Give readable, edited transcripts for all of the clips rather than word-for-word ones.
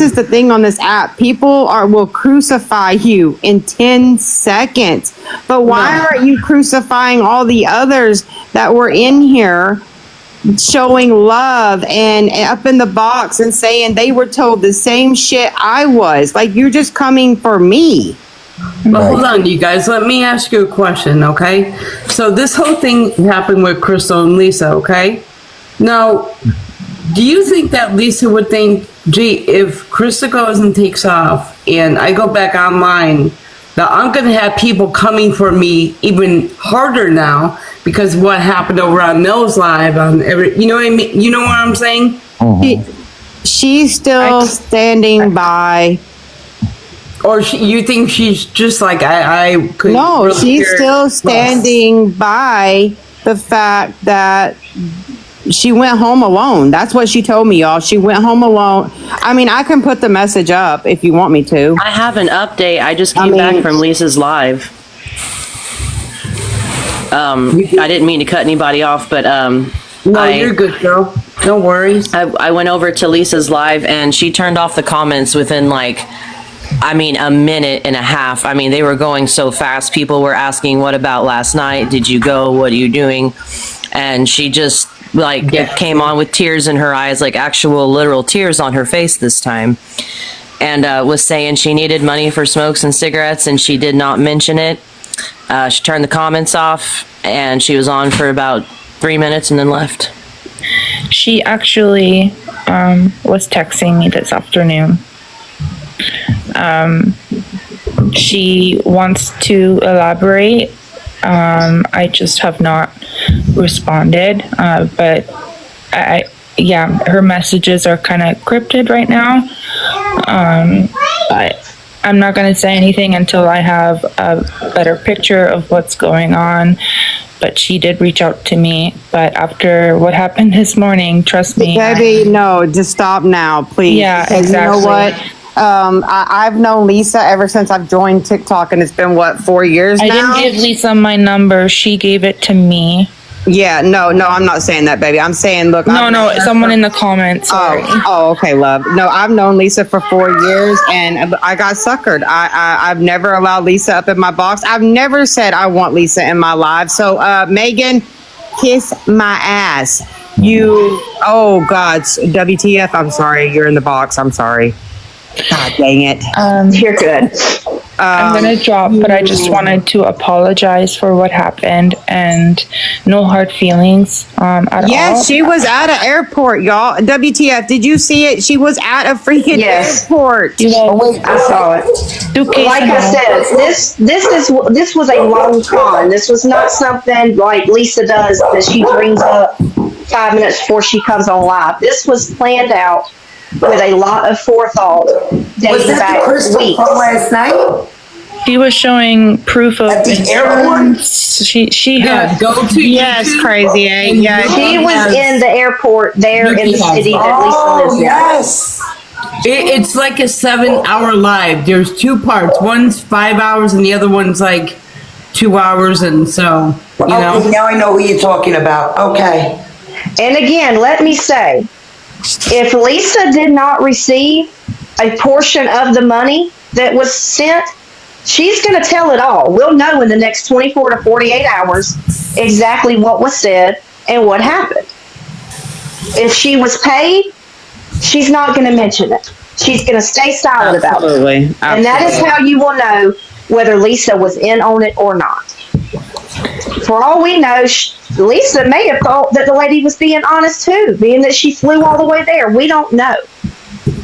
is the thing on this app. People will crucify you in 10 seconds. But why aren't you crucifying all the others that were in here showing love and up in the box and saying they were told the same shit I was? Like, you're just coming for me. But hold on, you guys. Let me ask you a question, okay? So this whole thing happened with Crystal and Lisa, okay? Now, do you think that Lisa would think, gee, if Crystal goes and takes off and I go back online, that I'm going to have people coming for me even harder now because what happened over on Mills Live on you know what I mean? You know what I'm saying? She's still standing by. Or you think she's just like, I couldn't. No, really she's still standing by the fact that she went home alone. That's what she told me, y'all. She went home alone. I mean, I can put the message up if you want me to. I have an update. I just came back from Lisa's live. I didn't mean to cut anybody off, but no, you're good, girl. No worries. I went over to Lisa's live and she turned off the comments within a minute and a half. I mean, they were going so fast. People were asking, what about last night? Did you go? What are you doing? And she just came on with tears in her eyes, like actual literal tears on her face this time. And was saying she needed money for smokes and cigarettes and she did not mention it. She turned the comments off and she was on for about 3 minutes and then left. She actually was texting me this afternoon. She wants to elaborate. I just have not responded, but her messages are kind of cryptid right now. But I'm not going to say anything until I have a better picture of what's going on. But she did reach out to me. But after what happened this morning, trust me. Debbie, no, just stop now, please. Yeah, because exactly. You know what? I've known Lisa ever since I've joined TikTok, and it's been, 4 years now? I didn't give Lisa my number. She gave it to me. Yeah, no, I'm not saying that, baby. I'm saying, look. No, someone in the comments. Sorry. Oh, okay, love. No, I've known Lisa for 4 years, and I got suckered. I've never allowed Lisa up in my box. I've never said I want Lisa in my life. So, Megan, kiss my ass. Oh, God, WTF, I'm sorry. You're in the box. I'm sorry. God dang it. You're good. I'm going to drop, but I just wanted to apologize for what happened and no hard feelings at all. Yes, she was at an airport, y'all. WTF, did you see it? She was at a freaking airport. I saw it. Like I said, this was a long con. This was not something like Lisa does that she brings up 5 minutes before she comes on live. This was planned out with a lot of forethought dating back weeks. From last night? She was showing proof of at the airport. She had crazy. Yeah, she was in the airport there in the city that Lisa lives in. Yes. It's like a 7-hour live. There's 2 parts. One's 5 hours and the other one's 2 hours, and so you know. Okay, now I know who you're talking about. Okay. And again, let me say, if Lisa did not receive a portion of the money that was sent, she's going to tell it all. We'll know in the next 24 to 48 hours exactly what was said and what happened. If she was paid, she's not going to mention it. She's going to stay silent about it. And that is how you will know whether Lisa was in on it or not. For all we know, Lisa may have thought that the lady was being honest too, being that she flew all the way there. We don't know.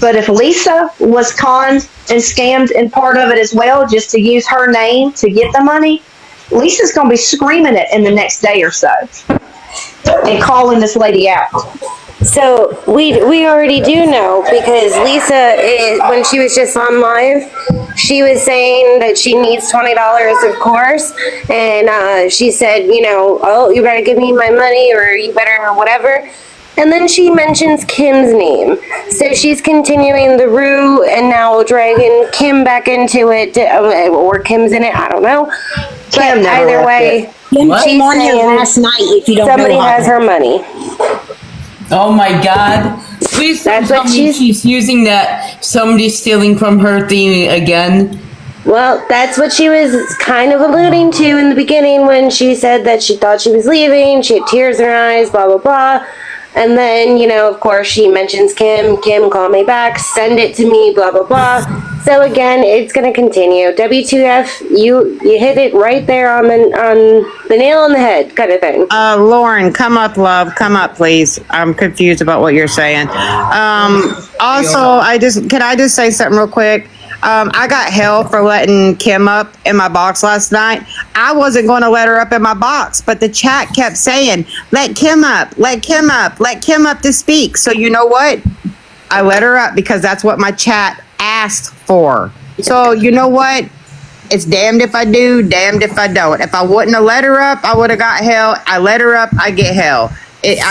But if Lisa was conned and scammed in part of it as well, just to use her name to get the money, Lisa's going to be screaming it in the next day or so and calling this lady out. So we already do know, because Lisa, when she was just on live, she was saying that she needs $20, of course, and she said, oh, you better give me my money, or you better whatever. And then she mentions Kim's name. So she's continuing the ruse and now dragging Kim back into it, or Kim's in it, I don't know. But either way, Kim came on here last night, if you don't know. Somebody has her money. Oh my God. Please don't That's tell what me she's- she's using that somebody stealing from her thing again. Well, that's what she was kind of alluding to in the beginning when she said that she thought she was leaving. She had tears in her eyes, blah, blah, blah. And then, of course, she mentions Kim. Kim, call me back. Send it to me, blah, blah, blah. So again, it's going to continue. W2F, you hit it right there on the nail on the head kind of thing. Lauren, come up, love. Come up, please. I'm confused about what you're saying. Also, can I just say something real quick? I got hell for letting Kim up in my box last night. I wasn't going to let her up in my box, but the chat kept saying, let Kim up, let Kim up, let Kim up to speak. So you know what? I let her up because that's what my chat asked for. So you know what? It's damned if I do, damned if I don't. If I wouldn't have let her up, I would have got hell. I let her up, I get hell. Yeah.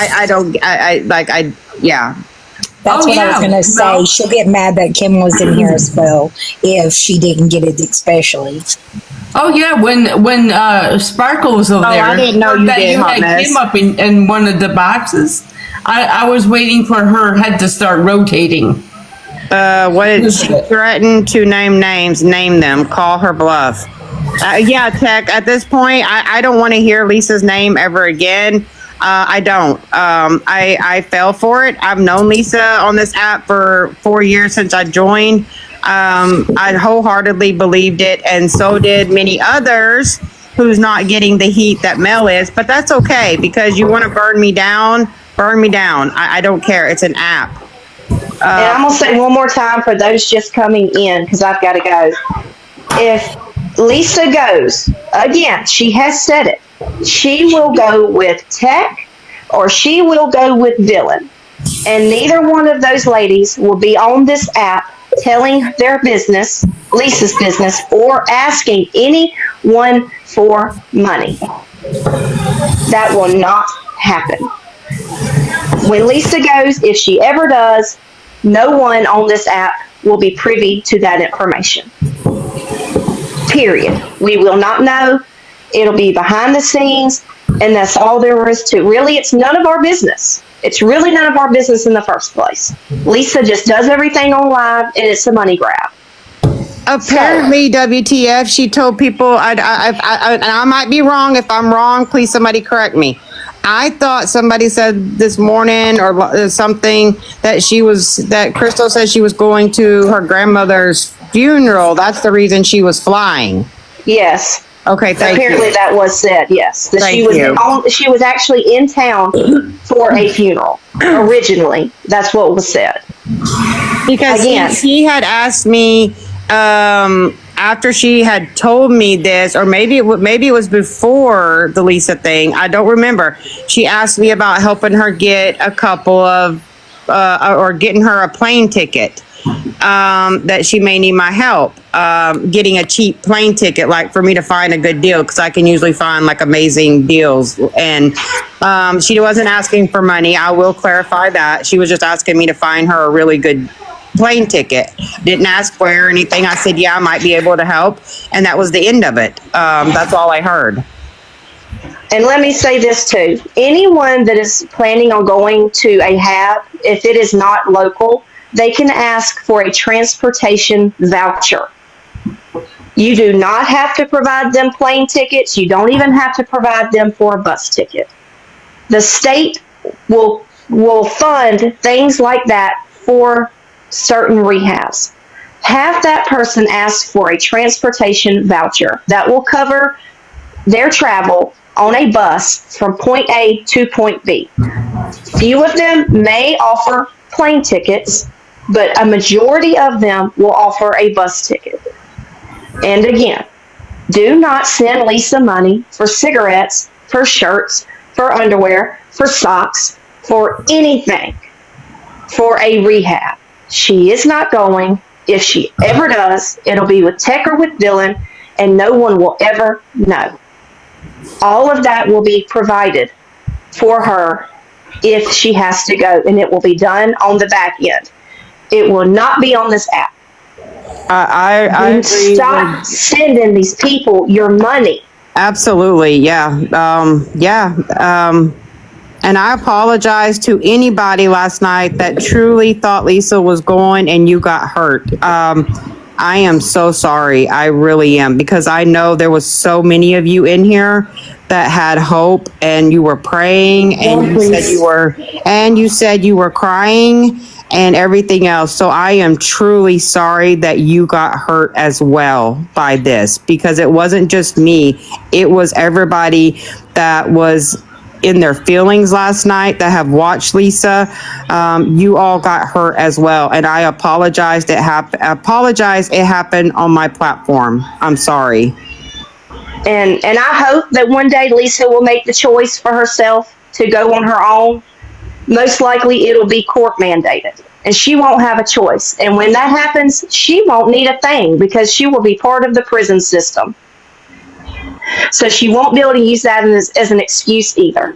That's Oh, what I was yeah. going to say. No. She'll get mad that Kim was in here as well if she didn't get it, especially. Oh yeah, when Sparkle was over there. I didn't know you that did, you Hot had Mess. Kim up in one of the boxes. I was waiting for her head to start rotating. What did she threaten to name names? Name them. Call her bluff. Yeah, Tech. At this point, I don't want to hear Lisa's name ever again. I don't. I fell for it. I've known Lisa on this app for 4 years since I joined. I wholeheartedly believed it, and so did many others who's not getting the heat that Mel is. But that's okay because you want to burn me down. Burn me down. I don't care. It's an app. And I'm going to say one more time for those just coming in, because I've got to go. If Lisa goes, again, she has said it, she will go with Tech or she will go with Dylan. And neither one of those ladies will be on this app telling their business, Lisa's business, or asking anyone for money. That will not happen. When Lisa goes, if she ever does, no one on this app will be privy to that information. Period. We will not know. It'll be behind the scenes, and that's all there is to it. Really, it's none of our business. It's really none of our business in the first place. Lisa just does everything on live, and it's a money grab. Apparently, WTF, she told people, and I might be wrong. If I'm wrong, please somebody correct me. I thought somebody said this morning or something that Crystal said she was going to her grandmother's funeral. That's the reason she was flying. Yes. Okay, thank Apparently you. that was said, yes. That Thank she was you. she was actually in town for a funeral. Originally, that's what was said. Because Again. she had asked me after she had told me this, or maybe it was before the Lisa thing. I don't remember. She asked me about helping her get a couple of or getting her a plane ticket. That she may need my help getting a cheap plane ticket, like for me to find a good deal, because I can usually find like amazing deals. And she wasn't asking for money. I will clarify that. She was just asking me to find her a really good plane ticket. Didn't ask where or anything. I said, yeah, I might be able to help. And that was the end of it. That's all I heard. And let me say this too. Anyone that is planning on going to a HAB, if it is not local, they can ask for a transportation voucher. You do not have to provide them plane tickets. You don't even have to provide them for a bus ticket. The state will fund things like that for certain rehabs. Have that person ask for a transportation voucher that will cover their travel on a bus from point A to point B. Few of them may offer plane tickets, but a majority of them will offer a bus ticket. And again, do not send Lisa money for cigarettes, for shirts, for underwear, for socks, for anything, for a rehab. She is not going. If she ever does, it'll be with Tech or with Dylan, and no one will ever know. All of that will be provided for her if she has to go, and it will be done on the back end. It will not be on this app. I agree. Stop sending these people your money. Absolutely, yeah. And I apologize to anybody last night that truly thought Lisa was going and you got hurt. I am so sorry. I really am, because I know there was so many of you in here that had hope, and you were praying, and you said you were crying and everything else. So I am truly sorry that you got hurt as well by this, because it wasn't just me. It was everybody that was in their feelings last night that have watched Lisa. You all got hurt as well, and I apologize. It happened on my platform. I'm sorry. And I hope that one day Lisa will make the choice for herself to go on her own. Most likely it'll be court mandated, and she won't have a choice. And when that happens, she won't need a thing, because she will be part of the prison system. So she won't be able to use that as an excuse either.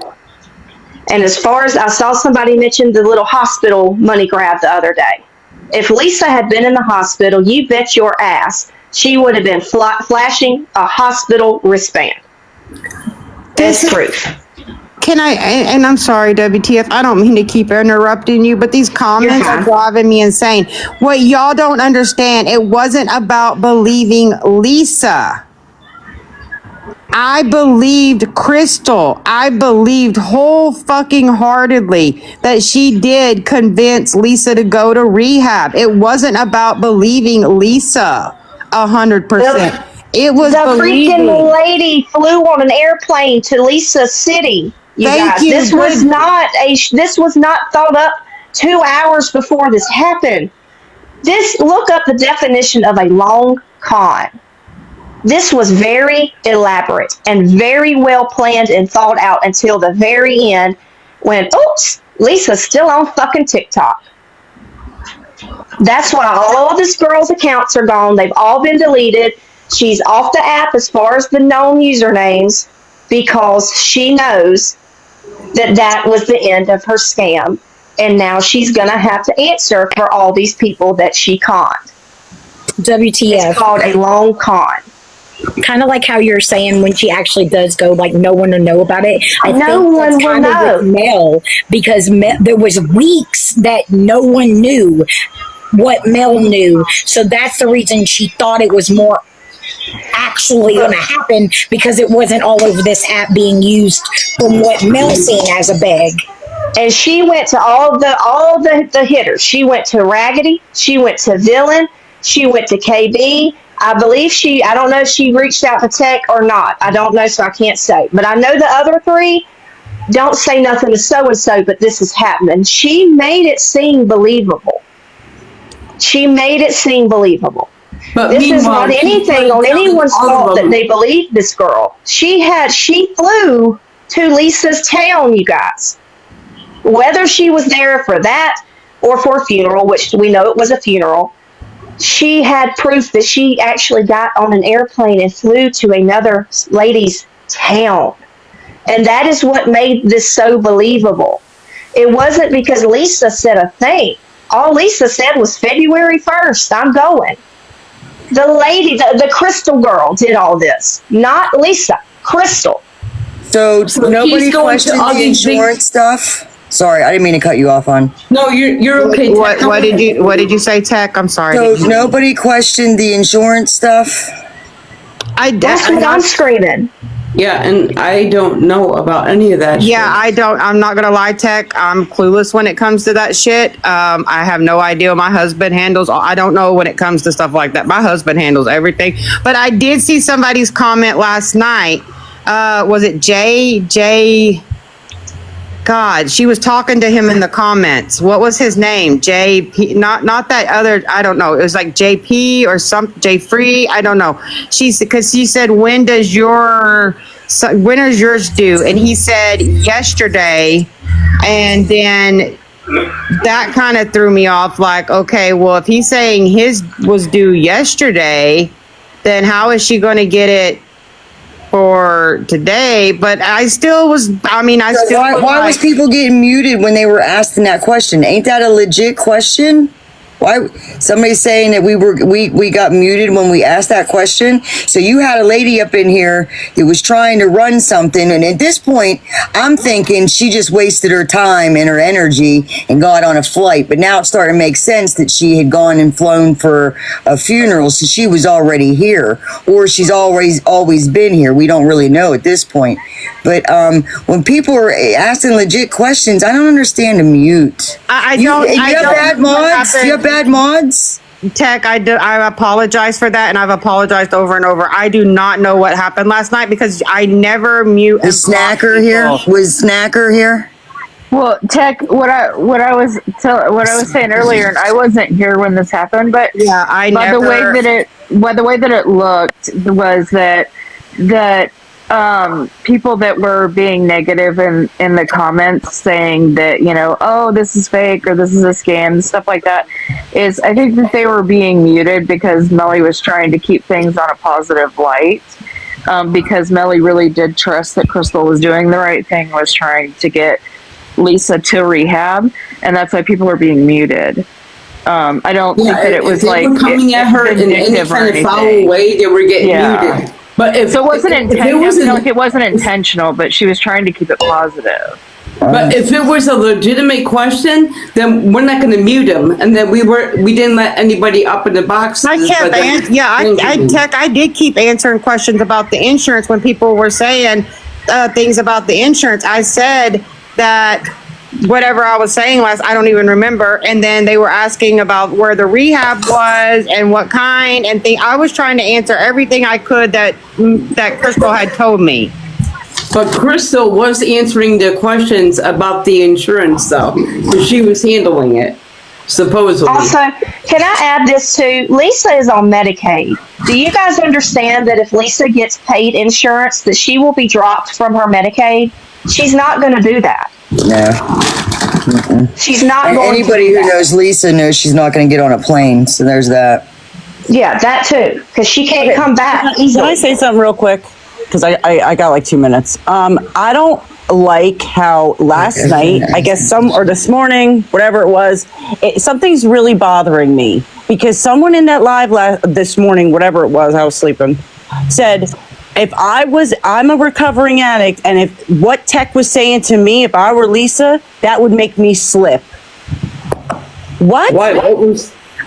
And as far as I saw somebody mention the little hospital money grab the other day. If Lisa had been in the hospital, you bet your ass she would have been flashing a hospital wristband. That's proof. Can I, and I'm sorry, WTF, I don't mean to keep interrupting you, but these comments are driving me insane. What y'all don't understand, it wasn't about believing Lisa. I believed Crystal. I believed whole fucking heartedly that she did convince Lisa to go to rehab. It wasn't about believing Lisa 100%. It was the believing. freaking lady flew on an airplane to Lisa City. Thank you. This was not thought up 2 hours before this happened. Look up the definition of a long con. This was very elaborate and very well planned and thought out until the very end, when, oops, Lisa's still on fucking TikTok. That's why all of this girl's accounts are gone. They've all been deleted. She's off the app as far as the known usernames, because she knows that was the end of her scam. And now she's going to have to answer for all these people that she conned. WTF. It's called a long con. Kind of like how you're saying when she actually does go, like, no one will know about it. I think that's kind of with Mel, because there was weeks that no one knew what Mel knew. So that's the reason she thought it was more actually going to happen, because it wasn't all over this app being used from what Mel seen as a beg. And she went to all the hitters. She went to Raggedy. She went to Villain. She went to KB. I believe I don't know if she reached out to Tech or not. I don't know, so I can't say. But I know the other three, don't say nothing to so-and-so, but this is happening. She made it seem believable. But this is not anything on anyone's fault that they believed this girl. She flew to Lisa's town, you guys. Whether she was there for that or for a funeral, which we know it was a funeral, she had proof that she actually got on an airplane and flew to another lady's town. And that is what made this so believable. It wasn't because Lisa said a thing. All Lisa said was February 1st, I'm going. The lady, the Crystal girl did all this. Not Lisa, Crystal. So nobody questioned the insurance stuff? Sorry, I didn't mean to cut you off on. No, you're okay. What did you say, Tech? I'm sorry. So nobody questioned the insurance stuff? That's what I'm screaming. Yeah, and I don't know about any of that shit. Yeah, I don't. I'm not gonna lie, Tech. I'm clueless when it comes to that shit. I have no idea. My husband handles. I don't know when it comes to stuff like that. My husband handles everything. But I did see somebody's comment last night. Was it Jay? God, she was talking to him in the comments. What was his name? JP, not that other, I don't know. It was like JP or some J Free. I don't know. Because she said, when is yours due? And he said yesterday. And then that kind of threw me off. Like, okay, well, if he's saying his was due yesterday, then how is she going to get it for today? But I still was, Why was people getting muted when they were asking that question? Ain't that a legit question? Why? Somebody's saying that we got muted when we asked that question. So you had a lady up in here that was trying to run something, and at this point, I'm thinking she just wasted her time and her energy and got on a flight. But now it's starting to make sense that she had gone and flown for a funeral, so she was already here, or she's always been here. We don't really know at this point. But when people are asking legit questions, I don't understand a mute. You have bad mods? You have bad mods? Tech, I apologize for that, and I've apologized over and over. I do not know what happened last night because I never mute. Was Snacker here? Was Snacker here? Well, Tech, what I was saying earlier, and I wasn't here when this happened, but yeah, the way that it looked was that people that were being negative in the comments saying that, oh, this is fake or this is a scam, stuff like that, is I think that they were being muted because Melly was trying to keep things on a positive light. Because Melly really did trust that Crystal was doing the right thing, was trying to get Lisa to rehab, and that's why people are being muted. I don't think that it was like coming at her in any kind of foul way. They were getting muted. But if it wasn't it wasn't intentional, but she was trying to keep it positive. But if it was a legitimate question, then we're not going to mute him, and then we didn't let anybody up in the box. I did keep answering questions about the insurance when people were saying things about the insurance. I said that whatever I was saying last, I don't even remember. And then they were asking about where the rehab was and what kind and thing. I was trying to answer everything I could that Crystal had told me. But Crystal was answering the questions about the insurance, though, because she was handling it, supposedly. Also, can I add this too? Lisa is on Medicaid. Do you guys understand that if Lisa gets paid insurance, that she will be dropped from her Medicaid? She's not going to do that. No. She's not going Anybody who knows Lisa knows she's not going to get on a plane, so there's that. Yeah, that too, because she can't come back easily. Can I say something real quick? Because I got like 2 minutes. I don't like how last night, I guess or this morning, whatever it was, something's really bothering me. Because someone in that live this morning, whatever it was, I was sleeping, said, I'm a recovering addict, and if what Tech was saying to me, if I were Lisa, that would make me slip. What? Why?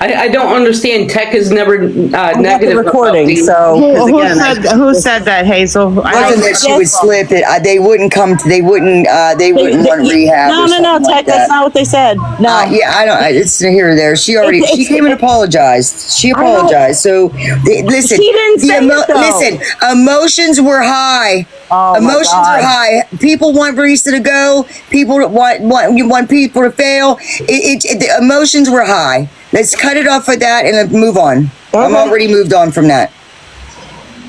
I don't understand. Tech is never negative. Recording. So who said that, Hazel? It wasn't that she would slip. They wouldn't come. They wouldn't want rehab. No, Tech. That's not what they said. No. I don't. It's here or there. She came and apologized. She apologized. So listen. She didn't say it, though. Listen. Emotions were high. Oh, emotions are high. People want Risa to go. People want people to fail. The emotions were high. Let's cut it off with that and move on. Okay. I'm already moved on from that.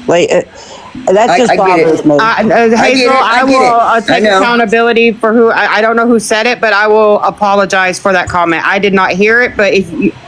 Like, that just bothers me. Hazel, I will take accountability for who, I don't know who said it, but I will apologize for that comment. I did not hear it, but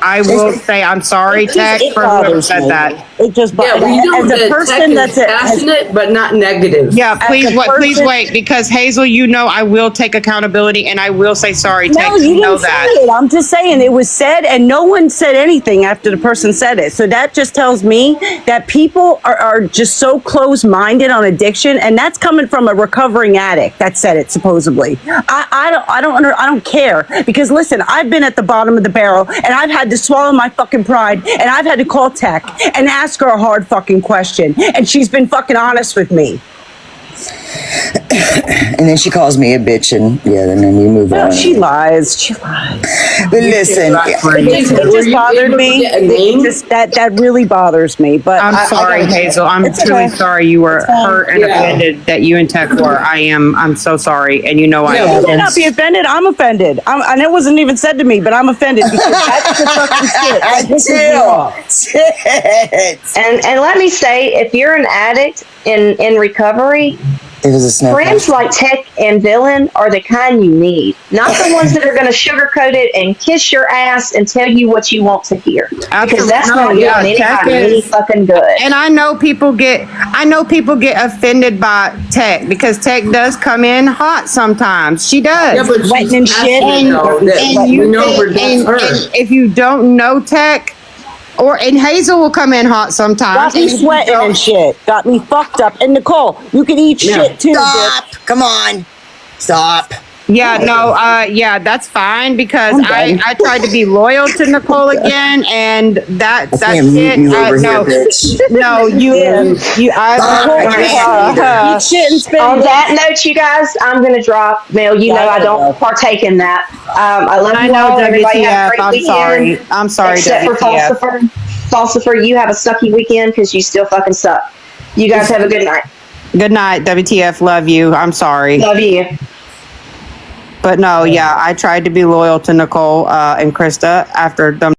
I will say I'm sorry, Tech, for whoever said that. It just bothers me. We know that person that's passionate, but not negative. Yeah, please wait, because Hazel, I will take accountability and I will say sorry, Tech. No, you didn't say it. I'm just saying it was said, and no one said anything after the person said it. So that just tells me that people are just so close-minded on addiction, and that's coming from a recovering addict that said it supposedly. I don't care, because listen, I've been at the bottom of the barrel, and I've had to swallow my fucking pride, and I've had to call Tech and ask her a hard fucking question, and she's been fucking honest with me. And then she calls me a bitch, and then we move on. She lies. But listen, it just bothered me. That really bothers me. But I'm sorry, Hazel. I'm truly sorry you were hurt and offended that you and Tech were. I'm so sorry, and I may not be offended. I'm offended. And it wasn't even said to me, but I'm offended because that's the fucking shit. And let me say, if you're an addict in recovery, friends like Tech and Villain are the kind you need, not the ones that are going to sugarcoat it and kiss your ass and tell you what you want to hear. Because that's not getting anybody any fucking good. And I know people get. I know people get offended by Tech because Tech does come in hot sometimes. She does. Yeah, but she's Sweating and shit. passionate, though, that And we you know think, where that's her. and if you don't know Tech, and Hazel will come in hot sometimes. Got me and if you sweating don't- and shit. Got me fucked up. And Nicole, you can eat Yeah. shit too, bitch. Stop. Come on. Stop. Yeah, no, yeah, that's fine because I'm I done. tried to be loyal to Nicole again, and that's Can't mute it. you over No, here, bitch. no, I can't either. Eat shit and spit. On that note, you guys, I'm going to drop. Mel, you Yeah, know I I don't know. partake in that. I love I you know, all. Everybody have a WTF. great I'm weekend. sorry. I'm sorry, Except for WTF. Falsifer. Falsifer, you have a sucky weekend because you still fucking suck. You guys have a good night. Good night, WTF. Love you. I'm sorry. Love you. But no, yeah, I tried to be loyal to Nicole and Krista after them